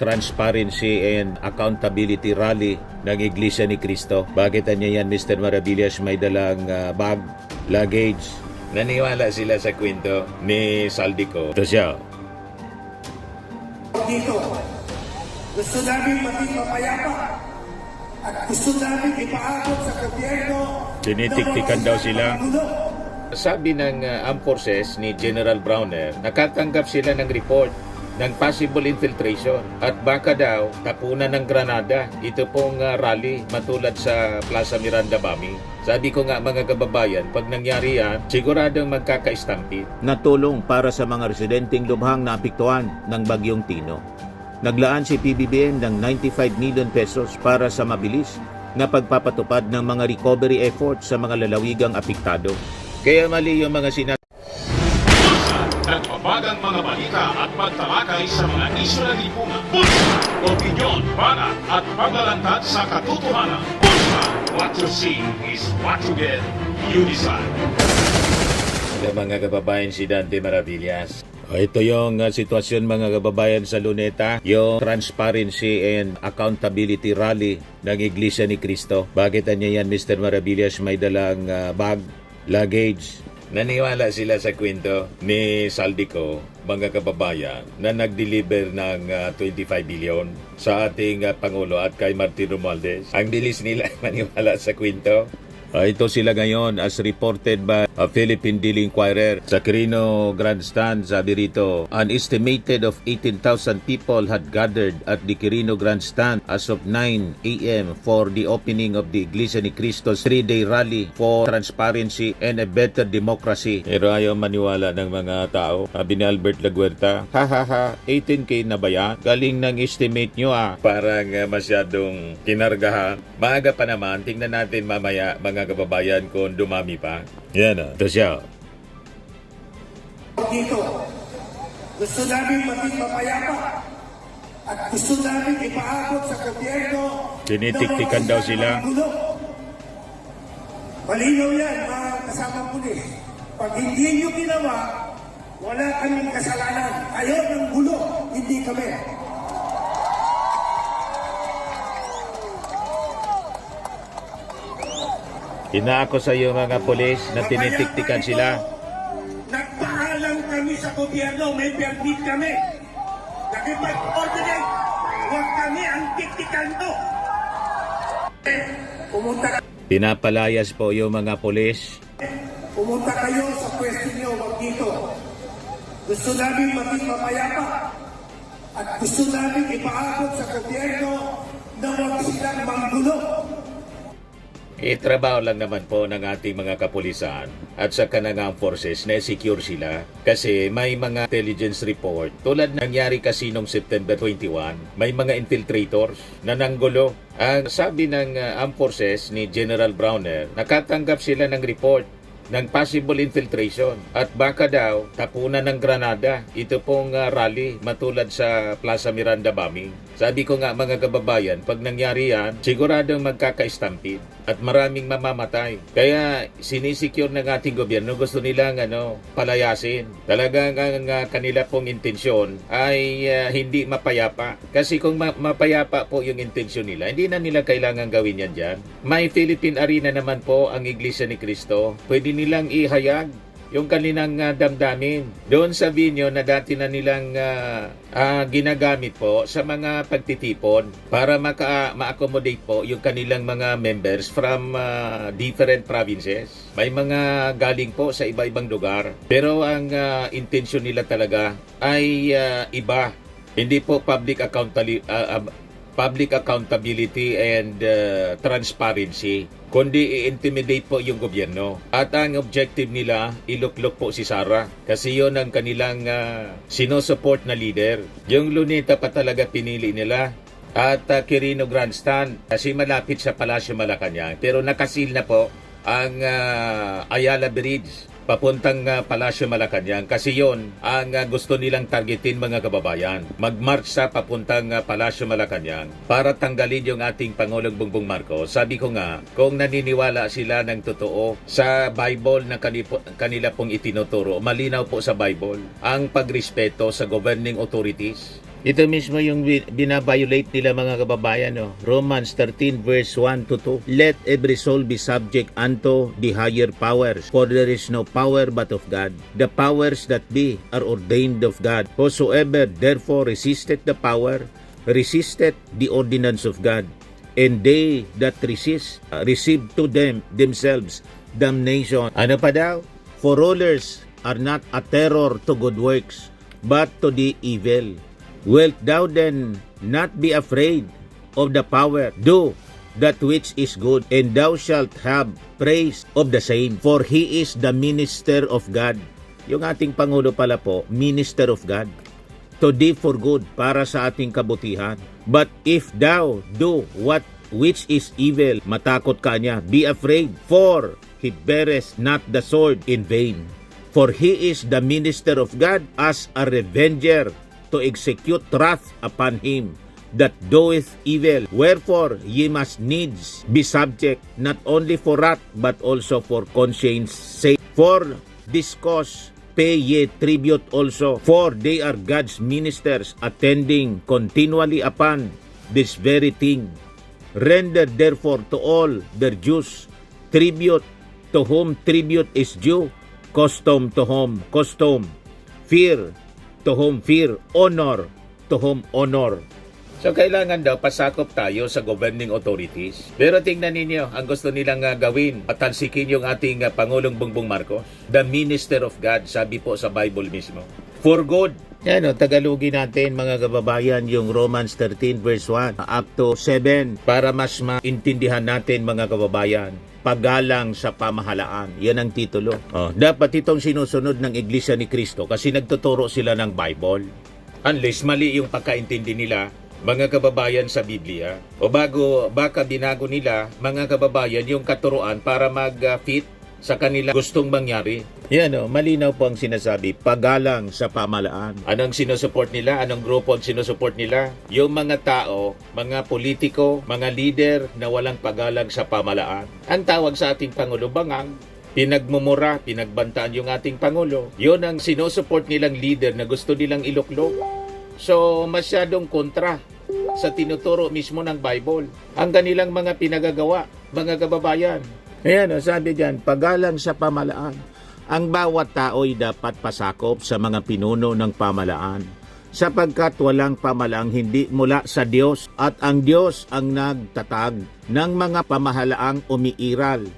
Transparency and Accountability Rally ng Iglesia ni Cristo. Bakit niya yan, Mr. Maravillas, may dalang bag, luggage? Naniwala sila sa kwento ni Saldico. Ito siya. Dito, gusto namin maging mapayapa at gusto namin ipaabot sa gobyerno. Tinitiktikan daw sila. Sabi ng Armed Forces ni General Browner, nakatanggap sila ng report ng possible infiltration at baka daw tapunan ng granada ito pong rally matulad sa Plaza Miranda bombing. Sabi ko nga mga kababayan, pag nangyari yan, siguradong magkaka-stampede. Natulong para sa mga residenteng lubhang naapektuhan ng Bagyong Tino. Naglaan si PBBM ng 95 million pesos para sa mabilis na pagpapatupad ng mga recovery efforts sa mga lalawigang apektado. Kaya mali yung mga sinasabi. Nagbabagang mga balita at pagtalakay sa mga isyu ng lipunan. Bulsa! Opinyon, banat at paglalantad sa katotohanan. Bulsa! What you see is what you get. You decide. Mga kababayan, si Dante Maravillas. Ito yung sitwasyon mga kababayan sa Luneta, yung Transparency and Accountability Rally ng Iglesia ni Cristo. Bakit niya yan, Mr. Maravillas, may dalang bag, luggage? Naniwala sila sa kwento ni Saldico, mga kababayan, na nag-deliver ng 25 billion sa ating Pangulo at kay Martin Romualdez. Ang bilis nila maniwala sa kwento. Ito sila ngayon as reported by Philippine Daily Inquirer. Sa Quirino Grandstand, sabi rito, an estimated of 18,000 people had gathered at the Quirino Grandstand as of 9 a.m. for the opening of the Iglesia ni Cristo's 3-day rally for transparency and a better democracy. Pero ayaw maniwala ng mga tao. Sabi ni Albert Laguerta, ha, 18K na ba yan? Galing ng estimate nyo Parang masyadong kinargahan. Maaga pa naman, tingnan natin mamaya mga kababayan kung dumami pa. Yan ito siya. Dito, gusto namin maging mapayapa at gusto namin ipaabot sa gobyerno. Tinitiktikan daw sila. Malinaw yan, mga kasamang pulis. Pag hindi nyo ginawa, wala kaming kasalanan. Kayo ng gulo, hindi kami. Inaako sa iyo mga polis na tinitiktikan sila. Nagpaalam kami sa gobyerno, may permit kami. Nakipag-ordinate, huwag kami ang tiktikan to. Pumunta Pinapalayas po yung mga polis. Pumunta kayo sa pwesto niyo, wag dito. Gusto namin maging mapayapa at gusto namin ipaabot sa gobyerno na huwag silang manggulo. Trabaho lang naman po ng ating mga kapulisan at sa kanang forces na secure sila kasi may mga intelligence report tulad nangyari kasi noong September 21, may mga infiltrators na nanggulo. Ang sabi ng armed forces ni General Browner, nakatanggap sila ng report ng possible infiltration at baka daw tapunan ng granada ito pong rally matulad sa Plaza Miranda bombing. Sabi ko nga mga kababayan, pag nangyari yan, siguradong magkaka-stampede at maraming mamamatay. Kaya sinisecure ng ating gobyerno, gusto nilang palayasin. Talagang ang kanila pong intensyon ay hindi mapayapa. Kasi kung mapayapa po yung intensyon nila, hindi na nila kailangan gawin yan dyan. May Philippine Arena naman po ang Iglesia ni Cristo. Pwede nilang ihayag yung kanilang damdamin doon sa venue na dati na nilang ginagamit po sa mga pagtitipon para ma-accommodate po yung kanilang mga members from different provinces. May mga galing po sa iba-ibang lugar. Pero ang intention nila talaga ay iba. Hindi po public accountability and transparency, kundi i-intimidate po yung gobyerno. At ang objective nila, iluklok po si Sara kasi yon ang kanilang sinusupport na leader. Yung Luneta pa talaga pinili nila at Quirino Grandstand kasi malapit sa Palasyo Malacanang. Pero nakasil na po ang Ayala Bridge papuntang Palasyo Malacanang kasi yon ang gusto nilang targetin mga kababayan. Mag-march sa papuntang Palasyo Malacanang para tanggalin yung ating Pangulong Bongbong Marcos. Sabi ko nga, kung naniniwala sila ng totoo sa Bible na kanila pong itinuturo, malinaw po sa Bible ang pagrespeto sa governing authorities. Ito mismo yung binabiolate nila mga kababayan. No? Romans 13 verse 1 to 2. Let every soul be subject unto the higher powers, for there is no power but of God. The powers that be are ordained of God. Whosoever therefore resisteth the power, resisteth the ordinance of God. And they that resist, receive to themselves damnation. Ano pa daw? For rulers are not a terror to good works, but to the evil. Wilt thou then not be afraid of the power? Do that which is good, and thou shalt have praise of the same. For he is the minister of God. Yung ating Pangulo pala po, minister of God. To thee for good, para sa ating kabutihan. But if thou do what which is evil, matakot ka niya, be afraid, for he beareth not the sword in vain. For he is the minister of God as a revenger, to execute wrath upon him that doeth evil. Wherefore ye must needs be subject, not only for wrath, but also for conscience sake. For this cause pay ye tribute also, for they are God's ministers, attending continually upon this very thing. Render therefore to all their dues, tribute to whom tribute is due, custom to whom custom, fear to whom fear, honor to whom honor. So kailangan daw pasakop tayo sa governing authorities. Pero tingnan ninyo, ang gusto nilang gawin, patalsikin yung ating Pangulong Bongbong Marcos, the minister of God, sabi po sa Bible mismo. For good. Yan o, Tagalogin natin mga kababayan yung Romans 13 verse 1 up to 7 para mas maintindihan natin mga kababayan. Paggalang sa pamahalaan. Yan ang titulo. Dapat itong sinusunod ng Iglesia ni Cristo kasi nagtuturo sila ng Bible. Unless mali yung pagkaintindi nila, mga kababayan sa Biblia. O baka binago nila, mga kababayan, yung katuruan para mag-fit sa kanila gustong mangyari. Yan o, malinaw po ang sinasabi, paggalang sa pamahalaan. Anong sinusupport nila? Anong grupo ang sinusupport nila? Yung mga tao, mga politiko, mga leader na walang paggalang sa pamahalaan. Ang tawag sa ating Pangulo bangang, pinagmumura, pinagbantaan yung ating Pangulo. Yun ang sinusupport nilang leader na gusto nilang iluklok. So, masyadong kontra sa tinuturo mismo ng Bible. Ang kanilang mga pinagagawa, mga kababayan. Ayan, sabi diyan, paggalang sa pamahalaan. Ang bawat tao'y dapat pasakop sa mga pinuno ng pamahalaan, sapagkat walang pamahalaang hindi mula sa Diyos, at ang Diyos ang nagtatag ng mga pamahalaang umiiral.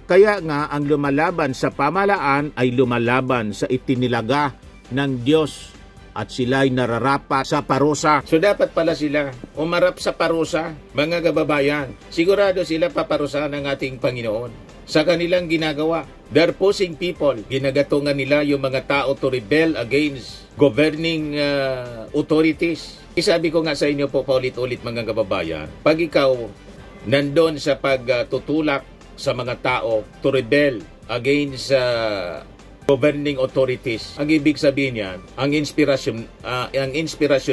Kaya nga ang lumalaban sa pamahalaan ay lumalaban sa itinilaga ng Diyos, at sila'y nararapat sa parusa. So dapat pala sila umarap sa parusa, mga kababayan. Sigurado sila paparusahan ng ating Panginoon sa kanilang ginagawa. They're pushing people. Ginagatungan nila yung mga tao to rebel against governing authorities. Isabi ko nga sa inyo po paulit-ulit mga kababayan, pag ikaw nandun sa pagtutulak sa mga tao to rebel against governing authorities, ang ibig sabihin yan, ang inspirasyon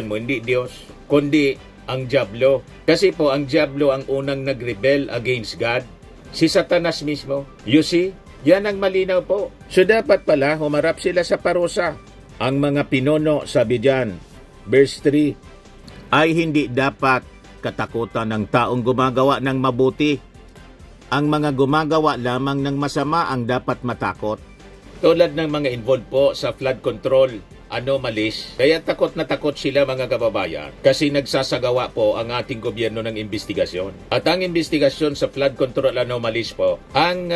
mo hindi Diyos, kundi ang diablo. Kasi po ang diablo ang unang nagrebel against God, si Satanas mismo. You see, yan ang malinaw po. So dapat pala humarap sila sa parusa. Ang mga pinuno, sabi diyan, verse 3, ay hindi dapat katakutan ng taong gumagawa ng mabuti. Ang mga gumagawa lamang ng masama ang dapat matakot. Tulad ng mga involved po sa flood control anomalies, kaya takot na takot sila mga kababayan kasi nagsasagawa po ang ating gobyerno ng investigasyon. At ang investigasyon sa flood control anomalies po, ang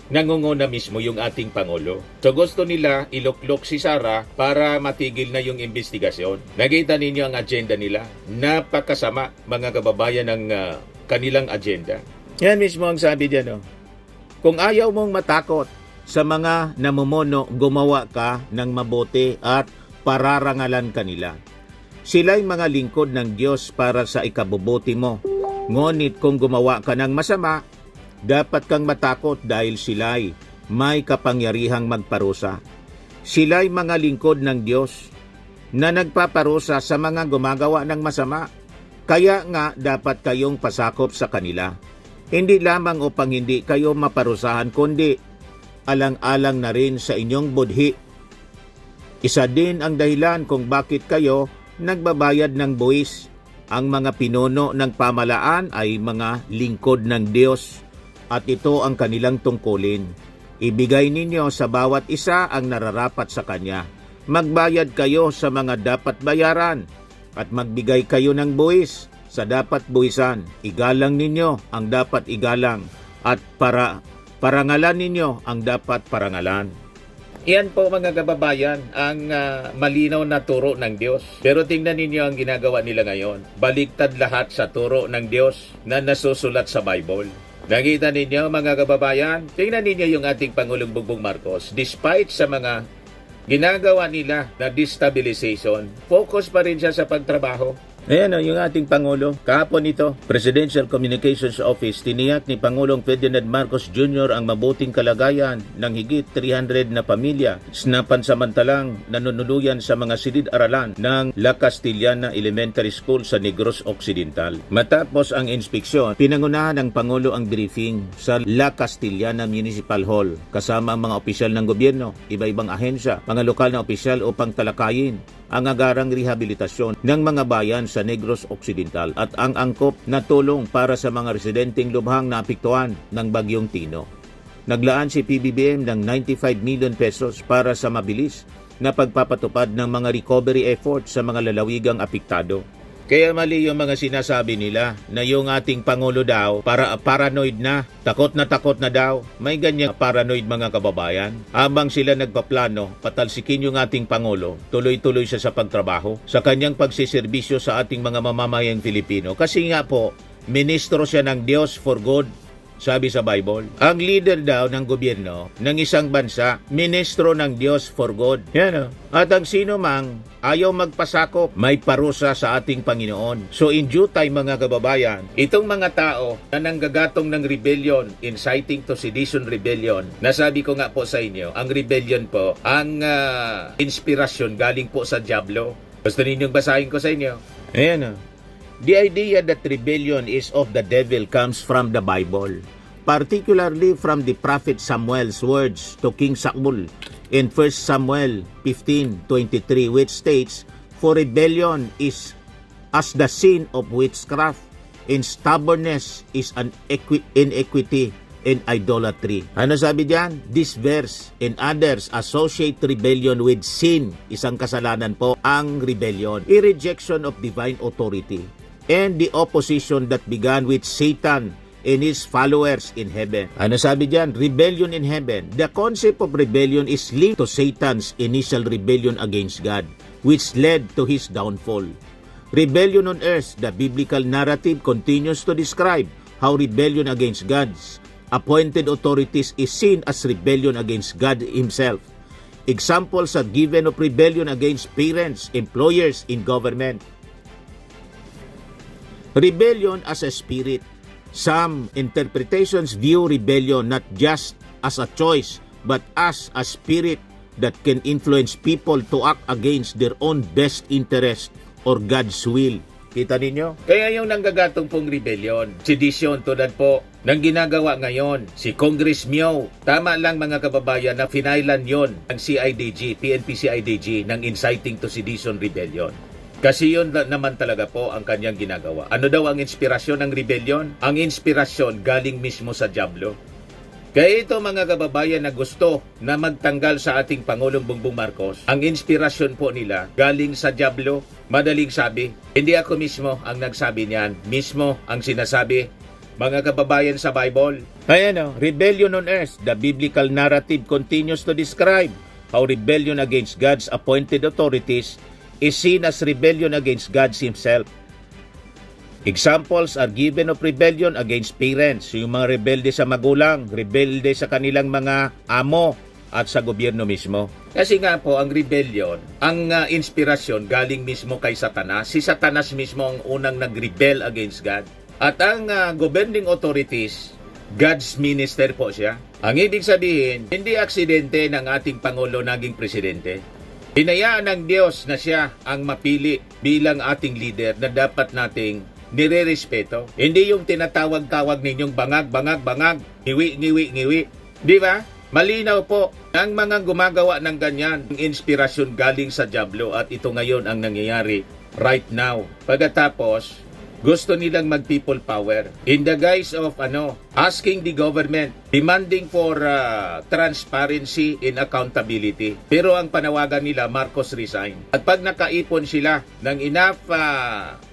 nangunguna mismo yung ating Pangulo. So gusto nila iluklok si Sara para matigil na yung investigasyon. Nakita ninyo ang agenda nila. Napakasama mga kababayan ng kanilang agenda. Yan mismo ang sabi diyan. Kung ayaw mong matakot sa mga namumuno, gumawa ka ng mabuti at pararangalan kanila. Sila'y mga lingkod ng Diyos para sa ikabubuti mo. Ngunit kung gumawa ka ng masama, dapat kang matakot dahil sila'y may kapangyarihang magparusa. Sila'y mga lingkod ng Diyos na nagpaparusa sa mga gumagawa ng masama. Kaya nga dapat kayong pasakop sa kanila. Hindi lamang upang hindi kayo maparusahan, kundi alang-alang na rin sa inyong budhi. Isa din ang dahilan kung bakit kayo nagbabayad ng buwis. Ang mga pinuno ng pamalaan ay mga lingkod ng Diyos at ito ang kanilang tungkulin. Ibigay ninyo sa bawat isa ang nararapat sa Kanya. Magbayad kayo sa mga dapat bayaran at magbigay kayo ng buwis sa dapat buwisan. Igalang ninyo ang dapat igalang at parangalan ninyo ang dapat parangalan. Iyan po mga kababayan ang malinaw na turo ng Diyos. Pero tingnan ninyo ang ginagawa nila ngayon. Baliktad lahat sa turo ng Diyos na nasusulat sa Bible. Nakita ninyo mga kababayan, tingnan ninyo yung ating Pangulong Bongbong Marcos. Despite sa mga ginagawa nila na destabilization, focus pa rin siya sa pagtrabaho. Ayan o, yung ating Pangulo. Kahapon ito, Presidential Communications Office, tiniyak ni Pangulong Ferdinand Marcos Jr. ang mabuting kalagayan ng higit 300 na pamilya na pansamantalang nanunuluyan sa mga silid-aralan ng La Castillana Elementary School sa Negros Occidental. Matapos ang inspeksyon, pinangunahan ng Pangulo ang briefing sa La Castillana Municipal Hall kasama ang mga opisyal ng gobyerno, iba-ibang ahensya, mga lokal na opisyal upang talakayin ang agarang rehabilitasyon ng mga bayan sa Negros Occidental at ang angkop na tulong para sa mga residenteng lubhang naapektuhan ng Bagyong Tino. Naglaan si PBBM ng 95 million pesos para sa mabilis na pagpapatupad ng mga recovery efforts sa mga lalawigang apektado. Kaya mali yung mga sinasabi nila na yung ating Pangulo daw paranoid na takot na daw. May ganyan paranoid mga kababayan. Habang sila nagpaplano, patalsikin yung ating Pangulo, tuloy-tuloy siya sa pagtrabaho, sa kanyang pagsiservisyo sa ating mga mamamayang Filipino. Kasi nga po, ministro siya ng Diyos for good. Sabi sa Bible, ang leader daw ng gobyerno ng isang bansa, ministro ng Diyos for good. Yan o. At ang sino mang ayaw magpasakop, may parusa sa ating Panginoon. So in due time mga kababayan, itong mga tao na nanggagatong ng rebellion, inciting to sedition rebellion, nasabi ko nga po sa inyo, ang rebellion po, ang inspirasyon galing po sa Diablo. Gusto ninyong basahin ko sa inyo? Ayan o. The idea that rebellion is of the devil comes from the Bible, particularly from the prophet Samuel's words to King Saul in 1 Samuel 15:23, which states, "For rebellion is as the sin of witchcraft, and stubbornness is an iniquity and idolatry." Ano sabi diyan? This verse and others associate rebellion with sin. Isang kasalanan po ang rebellion, a rejection of divine authority, and the opposition that began with Satan and his followers in heaven. Ano sabi diyan? Rebellion in heaven. The concept of rebellion is linked to Satan's initial rebellion against God, which led to his downfall. Rebellion on earth, the biblical narrative continues to describe how rebellion against God's appointed authorities is seen as rebellion against God himself. Examples are given of rebellion against parents, employers in government. Rebellion as a spirit. Some interpretations view rebellion not just as a choice, but as a spirit that can influence people to act against their own best interest or God's will. Kita ninyo? Kaya yung nanggagatong pong rebellion, sedition tulad po ng ginagawa ngayon, si Congress Mio. Tama lang mga kababayan na finailan yon ng CIDG, PNP-CIDG ng inciting to sedition rebellion. Kasi yun naman talaga po ang kanyang ginagawa. Ano daw ang inspirasyon ng rebellion? Ang inspirasyon galing mismo sa Diablo. Kaya ito mga kababayan na gusto na magtanggal sa ating Pangulong Bongbong Marcos, ang inspirasyon po nila galing sa Diablo. Madaling sabi, hindi ako mismo ang nagsabi niyan, mismo ang sinasabi mga kababayan sa Bible. Ayan o, rebellion on earth, the biblical narrative continues to describe how rebellion against God's appointed authorities is seen as rebellion against God himself. Examples are given of rebellion against parents, yung mga rebelde sa magulang, rebelde sa kanilang mga amo at sa gobyerno mismo. Kasi nga po, ang rebellion, ang inspirasyon galing mismo kay Satanas. Si Satanas mismo ang unang nag-rebel against God. At ang governing authorities, God's minister po siya. Ang ibig sabihin, hindi aksidente ng ating Pangulo naging presidente. Hinayaan ng Diyos na siya ang mapili bilang ating leader na dapat nating nire-respeto. Hindi yung tinatawag-tawag ninyong bangag, ngiwi. Di ba? Malinaw po, ang mga gumagawa ng ganyan, ang inspirasyon galing sa Diablo at ito ngayon ang nangyayari right now. Pagkatapos, gusto nilang mag-people power in the guise of asking the government, demanding for transparency and accountability. Pero ang panawagan nila, Marcos resign. At pag nakaipon sila ng enough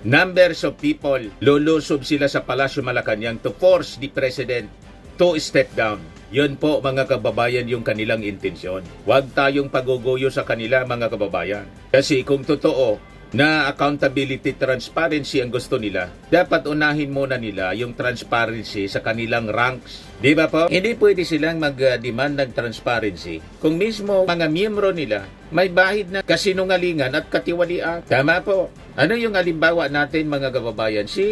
numbers of people, lulusob sila sa Palasyo Malacanang to force the president to step down. Yun po mga kababayan yung kanilang intensyon. Huwag tayong paguguyo sa kanila mga kababayan. Kasi kung totoo na accountability, transparency ang gusto nila, dapat unahin muna nila yung transparency sa kanilang ranks. Di ba po? Hindi pwede silang mag-demand ng transparency kung mismo mga miyembro nila may bahid na kasinungalingan at katiwalian. Tama po. Ano yung halimbawa natin mga kababayan? Si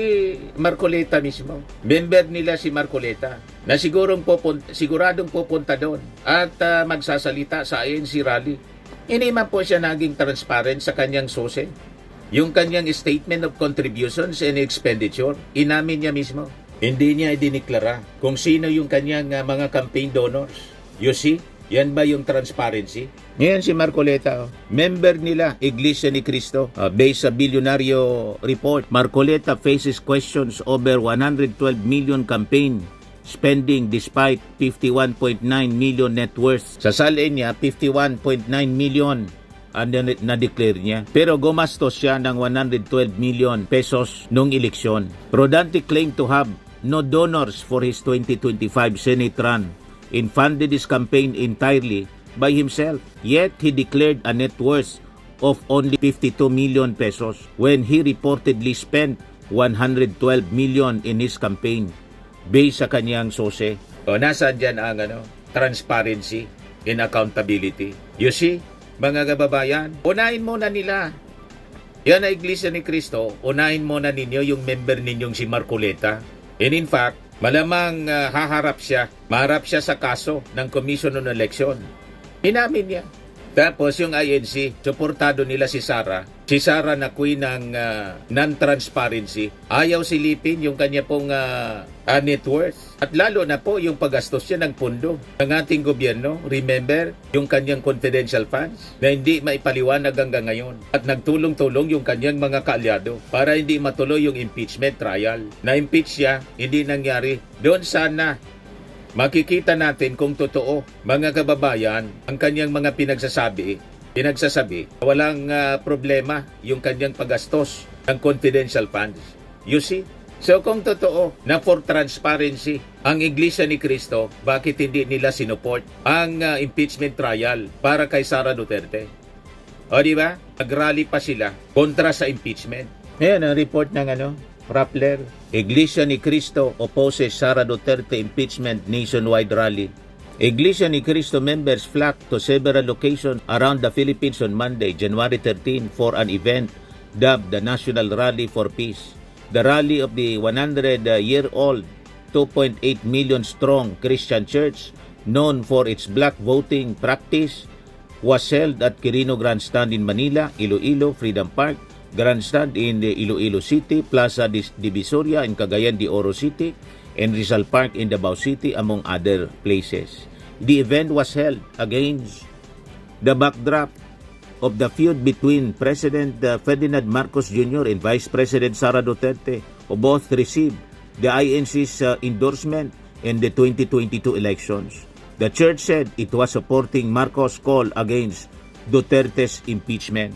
Marcoleta mismo. Member nila si Marcoleta na siguradong pupunta doon at magsasalita sa ANC rally. Hindi man po siya naging transparent sa kanyang sose. Yung kanyang statement of contributions and expenditure, inamin niya mismo. Hindi niya idiniklara kung sino yung kanyang mga campaign donors. You see? Yan ba yung transparency? Ngayon si Marcoleta, member nila, Iglesia ni Cristo. Based sa Bilyonaryo report, Marcoleta faces questions over 112 million campaign spending despite 51.9 million net worth. Sa salin niya, 51.9 million na-declare niya. Pero gumastos siya ng 112 million pesos nung eleksyon. Rodante claimed to have no donors for his 2025 Senate run and funded his campaign entirely by himself. Yet, he declared a net worth of only 52 million pesos when he reportedly spent 112 million in his campaign based sa kanyang sose. O, nasaan dyan ang transparency and accountability? You see, mga kababayan, unahin muna nila. Yan ang Iglesia ni Cristo, unahin muna ninyo yung member ninyong si Marcoleta. And in fact, malamang maharap siya sa kaso ng Commission on Election. Inamin niya. Tapos yung INC, suportado nila si Sara. Si Sara na queen ng non-transparency. Ayaw silipin yung kanya pong net worth. At lalo na po yung paggastos niya ng pundo ng ating gobyerno. Remember, yung kanyang confidential funds na hindi maipaliwanag hanggang ngayon. At nagtulong-tulong yung kanyang mga kaalyado para hindi matuloy yung impeachment trial. Na-impeach siya, hindi nangyari. Doon sana makikita natin kung totoo, mga kababayan, ang kanyang mga pinagsasabi, walang problema yung kanyang paggastos ng confidential funds. You see? So kung totoo na for transparency ang Iglesia ni Cristo, bakit hindi nila sinuport ang impeachment trial para kay Sara Duterte? O di ba? Nag-rally pa sila kontra sa impeachment. Ayan ang report ng Rappler. Iglesia ni Cristo opposes Sara Duterte impeachment nationwide rally. Iglesia ni Cristo members flocked to several locations around the Philippines on Monday, January 13 for an event dubbed the National Rally for Peace. The rally of the 100-year-old 2.8 million strong Christian church known for its black voting practice was held at Quirino Grandstand in Manila, Iloilo, Freedom Park, Grandstand in the Iloilo City, Plaza Divisoria in Cagayan de Oro City, and Rizal Park in Davao City, among other places. The event was held against the backdrop of the feud between President Ferdinand Marcos Jr. and Vice President Sara Duterte, who both received the INC's endorsement in the 2022 elections. The church said it was supporting Marcos' call against Duterte's impeachment.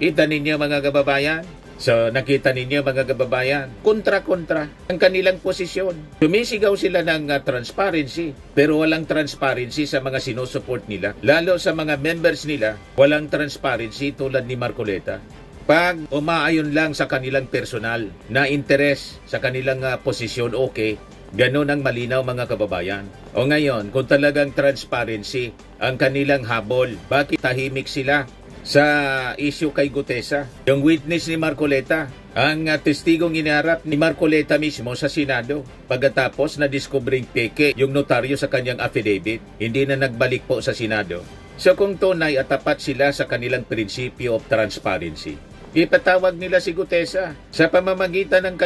Kita ninyo mga kababayan? So nakita ninyo mga kababayan? Kontra-kontra ang kanilang posisyon. Sumisigaw sila ng transparency pero walang transparency sa mga sinusupport nila. Lalo sa mga members nila, walang transparency tulad ni Marcoleta. Pag umaayon lang sa kanilang personal na interes sa kanilang posisyon, okay, ganun ang malinaw mga kababayan. O ngayon, kung talagang transparency ang kanilang habol, bakit tahimik sila sa issue kay Gutesa? Yung witness ni Marcoleta, ang testigong iniharap ni Marcoleta mismo sa Senado pagkatapos na diskubring peke yung notaryo sa kanyang affidavit, hindi na nagbalik po sa Senado. So kung tunay at tapat sila sa kanilang prinsipyo of transparency, ipatawag nila si Gutesa sa pamamagitan ng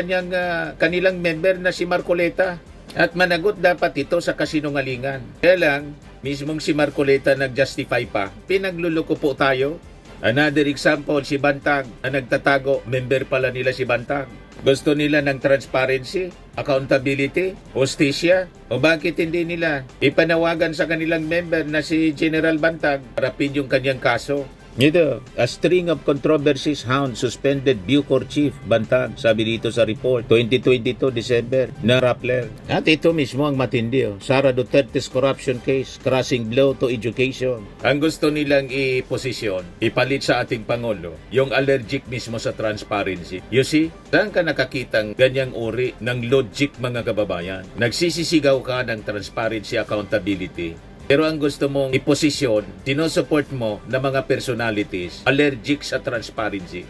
kanilang member na si Marcoleta at managot dapat ito sa kasinungalingan. Kaya lang, mismong si Marcoleta nag-justify pa, pinagluloko po tayo. Another example, si Bantag na nagtatago, member pala nila si Bantag. Gusto nila ng transparency, accountability, hustisya, o bakit hindi nila ipanawagan sa kanilang member na si General Bantag harapin yung kanyang kaso? Ito, a string of controversies hound suspended Bucor Chief Bantag, sabi dito sa report, 2022 December, na Rappler. At ito mismo ang matindi, Sara Duterte's corruption case, crushing blow to education. Ang gusto nilang iposisyon, ipalit sa ating Pangulo, yung allergic mismo sa transparency. You see, saan ka nakakitang ganyang uri ng logic mga kababayan? Nagsisisigaw ka ng transparency, accountability, pero ang gusto mong iposisyon, sinusupport mo na mga personalities allergic sa transparency.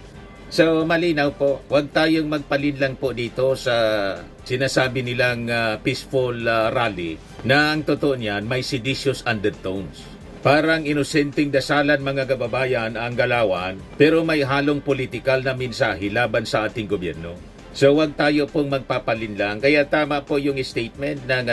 So malinaw po, huwag tayong magpalinlang po dito sa sinasabi nilang peaceful rally na ang totoo niyan may seditious undertones. Parang inosenteng dasalan mga kababayan ang galawan pero may halong politikal na mensahe laban sa ating gobyerno. So wag tayo pong magpapalinlang. Kaya tama po yung statement ng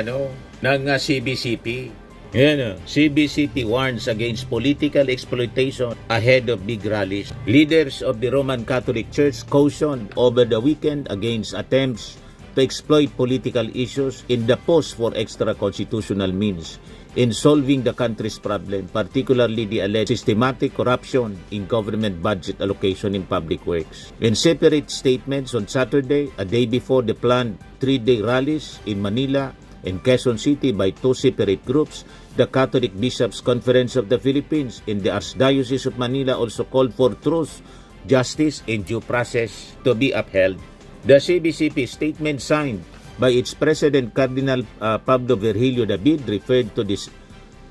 CBCP. Yan, CBCP warns against political exploitation ahead of big rallies. Leaders of the Roman Catholic Church cautioned over the weekend against attempts to exploit political issues in the post for extra-constitutional means in solving the country's problem, particularly the alleged systematic corruption in government budget allocation in public works. In separate statements on Saturday, a day before the planned 3-day rallies in Manila and Quezon City by two separate groups, the Catholic Bishops' Conference of the Philippines in the Archdiocese of Manila also called for truth, justice, and due process to be upheld. The CBCP statement signed by its President Cardinal Pablo Virgilio David referred to these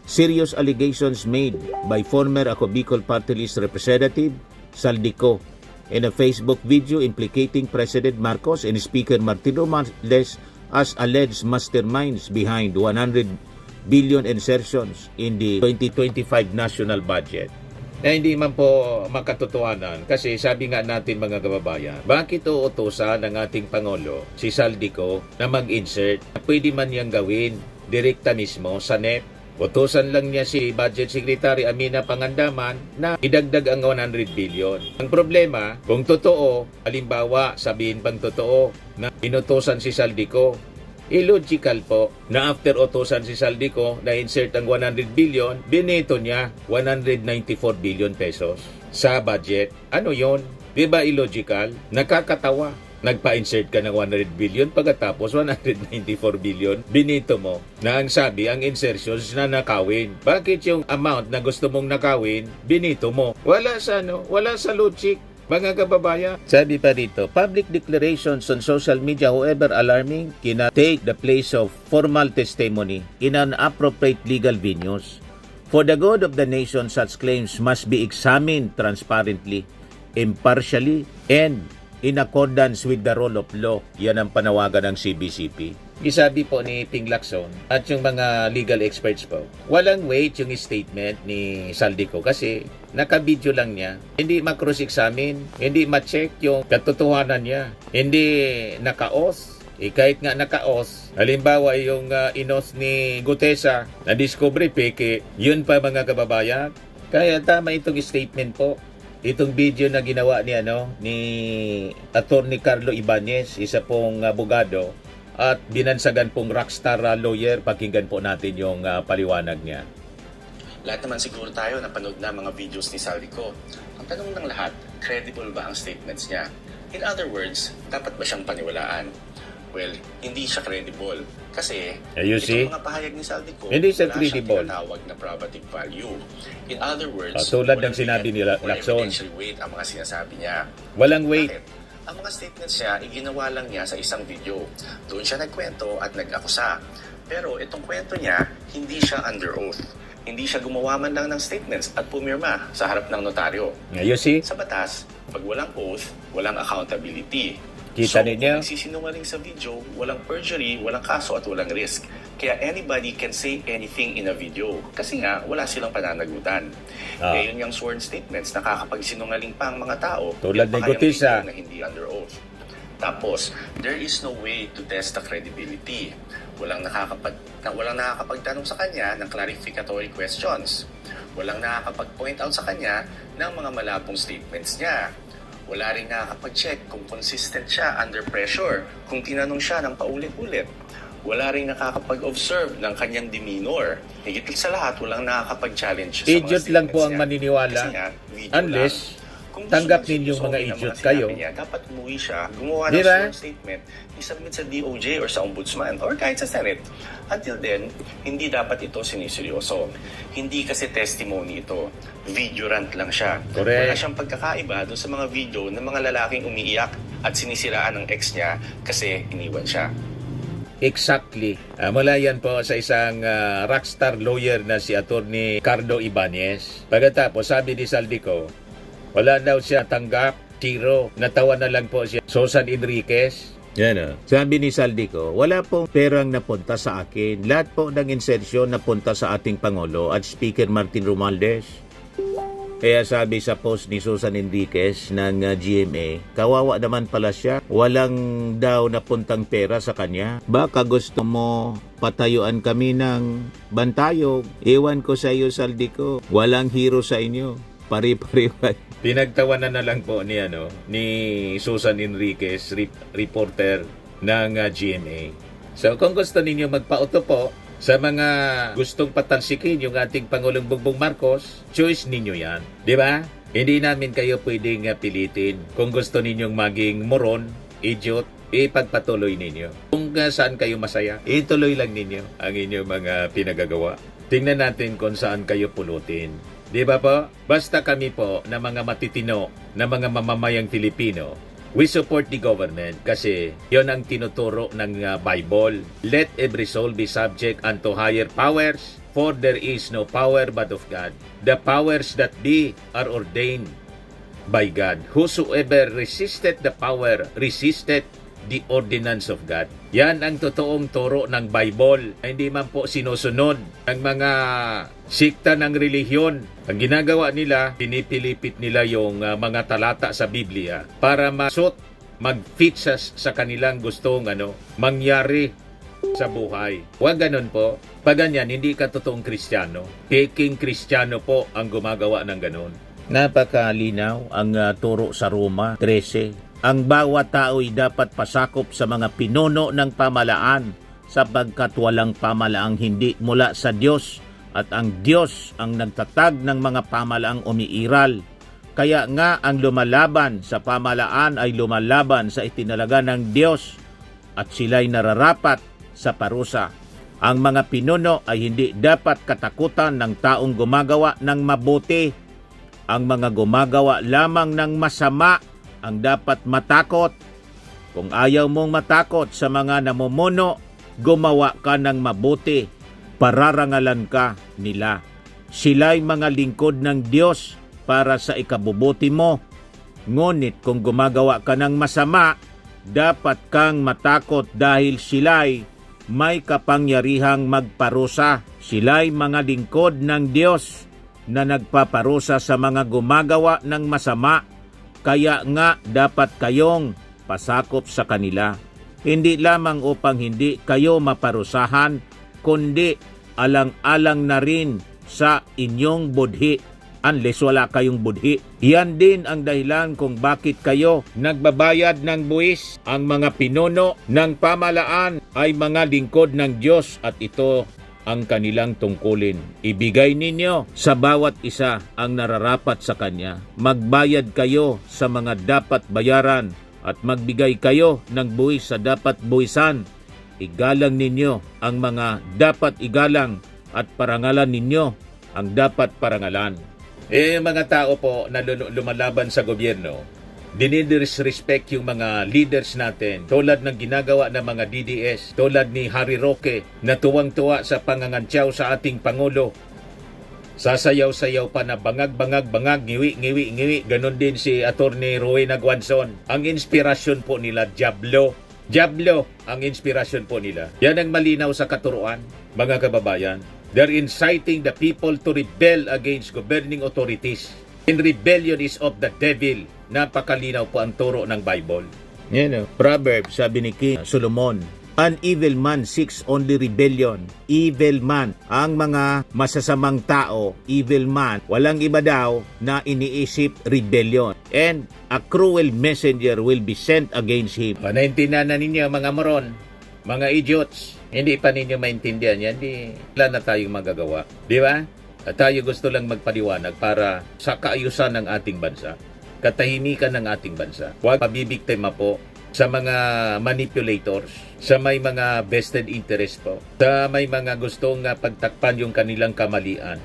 serious allegations made by former Ako Bicol Party List Representative Saldico in a Facebook video implicating President Marcos and Speaker Martin Romualdez as alleged masterminds behind 100 billion insertions in the 2025 national budget. Na hindi man po makatotohanan kasi sabi nga natin mga kababayan, bakit uutusan ng ating Pangulo si Saldico na mag-insert? Pwede man niyang gawin direkta mismo sa NEP. Utusan lang niya si Budget Secretary Amina Pangandaman na idagdag ang 100 billion. Ang problema, kung totoo, halimbawa sabihin pang totoo na inutusan si Saldico, illogical po na after utusan si Saldico na insert ang 100 billion, binito niya 194 billion pesos sa budget. Ano yon? Diba illogical? Nakakatawa. Nagpa-insert ka ng 100 billion pagkatapos 194 billion, binito mo na ang sabi, ang insertions na nakawin. Bakit yung amount na gusto mong nakawin, binito mo? Wala sa logic. Mga kababayan, sabi pa dito, public declarations on social media, however alarming, cannot take the place of formal testimony in an appropriate legal venues. For the good of the nation, such claims must be examined transparently, impartially, and in accordance with the rule of law. Yan ang panawagan ng CBCP. Isabi po ni Ping Lacson at yung mga legal experts po, walang weight yung statement ni Saldico kasi naka-video lang niya. Hindi ma-cross-examine, hindi ma-check yung katotohanan niya. Hindi naka-oath. Kahit nga naka-oath, halimbawa yung inos ni Gutesa na discovery peke, yun pa mga kababayan. Kaya tama itong statement po. Itong video na ginawa ni Attorney Carlo Ibanez, isa pong abogado, at binansagan pong rockstar lawyer, pakinggan po natin yung paliwanag niya. Lahat naman siguro tayo napanood na mga videos ni Saldico. Ang tanong ng lahat, credible ba ang statements niya? In other words, dapat ba siyang paniwalaan? Well, hindi siya credible. Kasi itong mga pahayag ni Saldico, hindi siya wala credible. siyang tinatawag na probative value. In other words, tulad ng sinabi ni Lacson, evidential weight ang mga sinasabi niya. Walang weight. Bakit? Ang mga statements niya, iginawa lang niya sa isang video. Doon siya nagkwento at nag-akusa. Pero itong kwento niya, hindi siya under oath. Hindi siya gumawa man lang ng statements at pumirma sa harap ng notaryo. You see? Sa batas, pag walang oath, walang accountability. Kita So, ninyo? kung nagsisinungaling sa video, walang perjury, walang kaso at walang risk. Kaya anybody can say anything in a video. Kasi nga, wala silang pananagutan. Ngayon yung sworn statements, nakakapagsinungaling pa ang mga tao. Tulad ng Gutesa. Na hindi under oath. Tapos, there is no way to test the walang nakakapagtanong sa kanya ng clarificatory questions. Walang nakakapag-point out sa kanya ng mga malabong statements niya. Wala rin nakakapag-check kung consistent siya under pressure, kung tinanong siya ng paulit-ulit. Wala rin nakakapag-observe ng kanyang demeanor. Higit sa lahat, walang nakakapag-challenge sa mga Idiot lang po statements ang niya. maniniwala Kasi nga, video unless lang. Kung tanggap gusto ninyong mga ng idiot sinabi kayo. niya, dapat umuwi siya, gumawa ng Diba? sworn statement, isubmit sa DOJ or sa Ombudsman or kahit sa Senate. Until then, hindi dapat ito siniseryoso. Hindi kasi testimony ito. Video rant lang siya. Correct. Wala siyang pagkakaiba doon sa mga video ng mga lalaking umiiyak at sinisiraan ng ex niya kasi iniwan siya. Exactly. Mula yan po sa isang rockstar lawyer na si Attorney Cardo Ibanez. Pagkatapos, sabi ni Saldico, wala daw siya tanggap, zero. Natawa na lang po siya. Susan Enriquez. Yan o. Sabi ni Saldico, wala pong perang napunta sa akin. Lahat po ng insertion napunta sa ating Pangulo at Speaker Martin Romualdez. Kaya sabi sa post ni Susan Enriquez ng GMA, kawawa naman pala siya. Walang daw napuntang pera sa kanya. Baka gusto mo patayuan kami ng bantayog. Ewan ko sa iyo, Saldico. Walang hero sa inyo. Pari-pari. Pinagtawanan na lang po ni Susan Enriquez, reporter ng GMA. So kung gusto ninyo magpauto po sa mga gustong patalsikin yung ating Pangulong Bongbong Marcos, choice ninyo yan. Di ba? Hindi namin kayo pwedeng pilitin. Kung gusto ninyong maging moron, idiot, ipagpatuloy ninyo. Kung saan kayo masaya, ituloy lang ninyo ang inyong mga pinagagawa. Tingnan natin kung saan kayo pulutin. Di ba po? Basta kami po na mga matitino, na mga mamamayang Pilipino, we support the government kasi yon ang tinuturo ng Bible. Let every soul be subject unto higher powers, for there is no power but of God. The powers that be are ordained by God. Whosoever resisted the power, resisted the ordinance of God. Yan ang totoong turo ng Bible. Hindi man po sinusunod ang mga sikta ng relihiyon. Ang ginagawa nila, pinipilipit nila yung mga talata sa Biblia para mag-fit sa kanilang gustong mangyari sa buhay. Huwag ganun po. Pag ganyan, hindi ka totoong Kristiyano. Peking Kristiyano po ang gumagawa ng ganun. Napakalinaw ang turo sa Roma 13. Ang bawat tao'y dapat pasakop sa mga pinuno ng pamalaan sapagkat walang pamalaang hindi mula sa Diyos at ang Diyos ang nagtatag ng mga pamalaang umiiral. Kaya nga ang lumalaban sa pamalaan ay lumalaban sa itinalaga ng Diyos at sila'y nararapat sa parusa. Ang mga pinuno ay hindi dapat katakutan ng taong gumagawa ng mabuti. Ang mga gumagawa lamang ng masama ang dapat matakot. Kung ayaw mong matakot sa mga namumuno, gumawa ka ng mabuti. Pararangalan ka nila. Sila'y mga lingkod ng Diyos para sa ikabubuti mo. Ngunit kung gumagawa ka ng masama, dapat kang matakot dahil sila'y may kapangyarihang magparusa. Sila'y mga lingkod ng Diyos na nagpaparusa sa mga gumagawa ng masama. Kaya nga dapat kayong pasakop sa kanila. Hindi lamang upang hindi kayo maparusahan, kundi alang-alang na rin sa inyong budhi. Unless wala kayong budhi. Yan din ang dahilan kung bakit kayo nagbabayad ng buwis. Ang mga pinuno ng pamalaan ay mga lingkod ng Diyos at ito ang kanilang tungkulin. Ibigay ninyo sa bawat isa ang nararapat sa kanya. Magbayad kayo sa mga dapat bayaran at magbigay kayo ng buwis sa dapat buwisan. Igalang ninyo ang mga dapat igalang at parangalan ninyo ang dapat parangalan. Mga tao po na lumalaban sa gobyerno, dinidisrespect yung mga leaders natin tulad ng ginagawa ng mga DDS, tulad ni Harry Roque na tuwang-tuwa sa pangangantyaw sa ating Pangulo. Sasayaw-sayaw pa na bangag-bangag-bangag, ngiwi-ngiwi-ngiwi. Ganon din si Attorney Rowena Guanzon. Ang inspirasyon po nila, Diablo. Diablo ang inspirasyon po nila. Yan ang malinaw sa katuruan, mga kababayan. They're inciting the people to rebel against governing authorities. And rebellion is of the devil. Napakalinaw po ang turo ng Bible. Proverbs, sabi ni King Solomon, An evil man seeks only rebellion. Evil man. Ang mga masasamang tao, evil man, walang iba daw na iniisip rebellion. And a cruel messenger will be sent against him. Panaintindihan na ninyo mga moron, mga idiots. Hindi pa ninyo maintindihan yan, wala na tayong magagawa. Di ba? At tayo gusto lang magpaliwanag para sa kaayusan ng ating bansa, katahimikan ng ating bansa. Huwag pabibiktima po sa mga manipulators, sa may mga vested interest po, sa may mga gustong pagtakpan yung kanilang kamalian.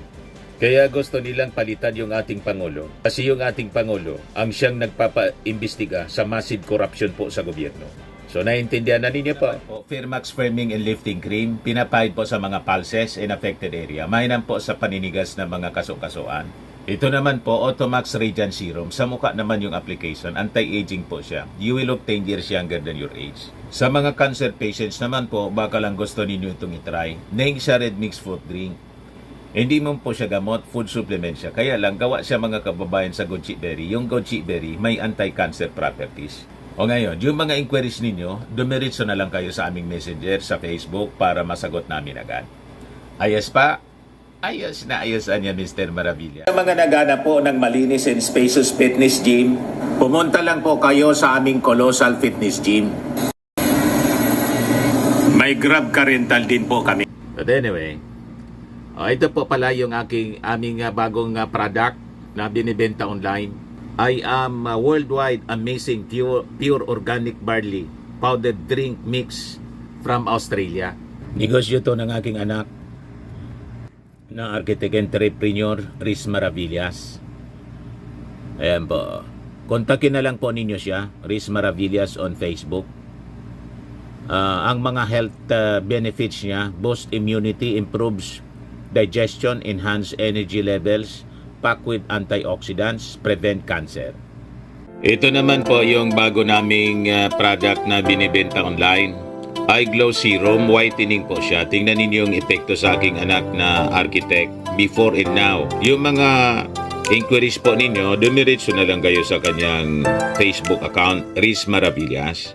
Kaya gusto nilang palitan yung ating Pangulo. Kasi yung ating Pangulo ang siyang nagpapaimbestiga sa massive corruption po sa gobyerno. So naiintindihan na ninyo po. Firmax Firming and Lifting Cream, pinapahid po sa mga pulses in affected area. Mainam po sa paninigas ng mga kaso-kasuan. Ito naman po, Automax Radiant Serum. Sa mukha naman yung application, anti-aging po siya. You will look 10 years younger than your age. Sa mga cancer patients naman po, baka lang gusto ninyo itong itry. Neng siya red mixed fruit drink. Hindi mo po siya gamot, food supplement siya. Kaya lang, gawa siya mga kababayan sa goji berry. Yung goji berry, may anti-cancer properties. O ngayon, yung mga inquiries ninyo, dumiritso na lang kayo sa aming messenger sa Facebook para masagot namin agad. Ayos pa? Ayos na ayos niya, Mr. Maravilla. Sa mga nagana po ng malinis and spacious fitness gym, pumunta lang po kayo sa aming Colossal Fitness Gym. May Grab car rental din po kami. But anyway, ito po pala yung aming bagong product na binibenta online. I am worldwide amazing pure organic barley powdered drink mix from Australia. Negosyo to ng aking anak na architect entrepreneur Riz Maravillas. Ayan po. Kontakin na lang po ninyo siya, Riz Maravillas on Facebook. Ang mga health benefits niya, boost immunity, improves digestion, enhance energy levels, packed with antioxidants, prevent cancer. Ito naman po yung bago naming product na binibenta online. Eye Glow Serum, whitening po siya. Tingnan ninyo yung epekto sa aking anak na architect before and now. Yung mga inquiries po ninyo, dumiretso na lang kayo sa kanyang Facebook account, Riz Maravillas.